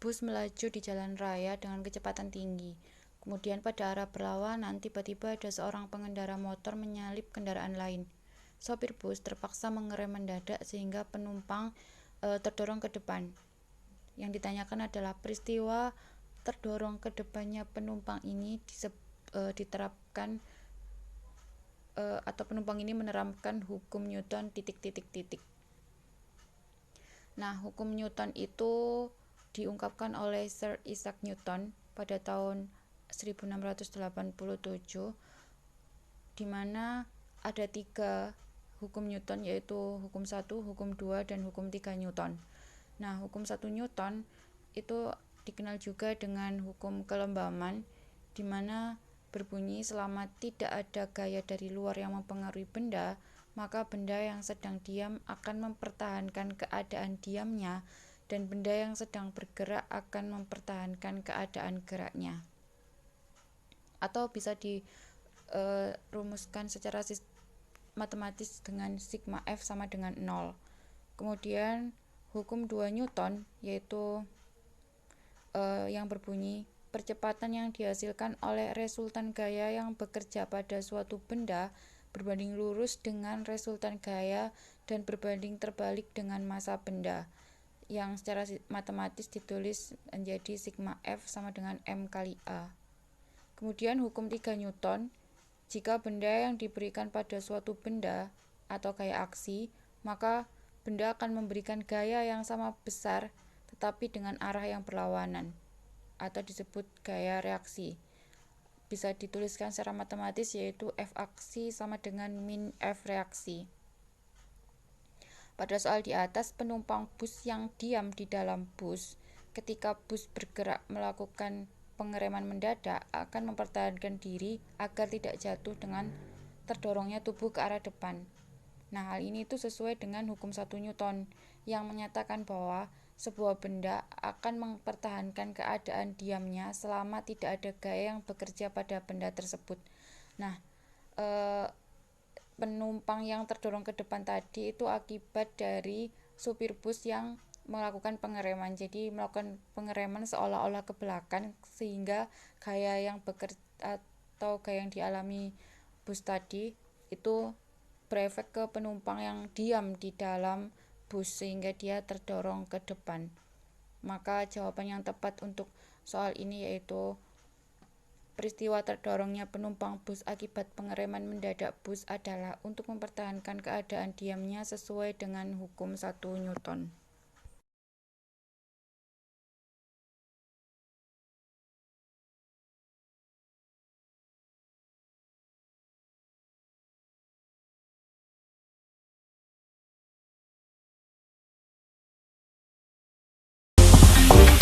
bus melaju di jalan raya dengan kecepatan tinggi. Kemudian pada arah berlawanan, tiba-tiba ada seorang pengendara motor menyalip kendaraan lain. Sopir bus terpaksa mengerem mendadak sehingga penumpang terdorong ke depan. Yang ditanyakan adalah peristiwa terdorong ke depannya penumpang ini diterapkan atau penumpang ini menerapkan hukum Newton ... Nah, hukum Newton itu diungkapkan oleh Sir Isaac Newton pada tahun 1687, di mana ada 3 hukum Newton, yaitu hukum 1, hukum 2, dan hukum 3 Newton. Nah, hukum 1 Newton itu dikenal juga dengan hukum kelembaman, di mana berbunyi selama tidak ada gaya dari luar yang mempengaruhi benda, maka benda yang sedang diam akan mempertahankan keadaan diamnya, dan benda yang sedang bergerak akan mempertahankan keadaan geraknya. Atau bisa dirumuskan secara matematis dengan sigma F sama dengan 0. Kemudian hukum 2 Newton yaitu yang berbunyi percepatan yang dihasilkan oleh resultan gaya yang bekerja pada suatu benda berbanding lurus dengan resultan gaya dan berbanding terbalik dengan massa benda, yang secara matematis ditulis menjadi sigma F sama dengan M kali A. Kemudian hukum 3 Newton, jika benda yang diberikan pada suatu benda atau gaya aksi, maka benda akan memberikan gaya yang sama besar tetapi dengan arah yang berlawanan, atau disebut gaya reaksi. Bisa dituliskan secara matematis yaitu F aksi sama dengan min F reaksi. Pada soal di atas, penumpang bus yang diam di dalam bus ketika bus bergerak melakukan pengereman mendadak akan mempertahankan diri agar tidak jatuh dengan terdorongnya tubuh ke arah depan. Nah, hal ini itu sesuai dengan hukum 1 Newton yang menyatakan bahwa sebuah benda akan mempertahankan keadaan diamnya selama tidak ada gaya yang bekerja pada benda tersebut. Nah, penumpang yang terdorong ke depan tadi itu akibat dari supir bus yang melakukan pengereman. Jadi melakukan pengereman seolah-olah ke belakang sehingga gaya yang bekerja atau gaya yang dialami bus tadi itu berefek ke penumpang yang diam di dalam bus sehingga dia terdorong ke depan. Maka jawaban yang tepat untuk soal ini yaitu peristiwa terdorongnya penumpang bus akibat pengereman mendadak bus adalah untuk mempertahankan keadaan diamnya sesuai dengan hukum 1 Newton.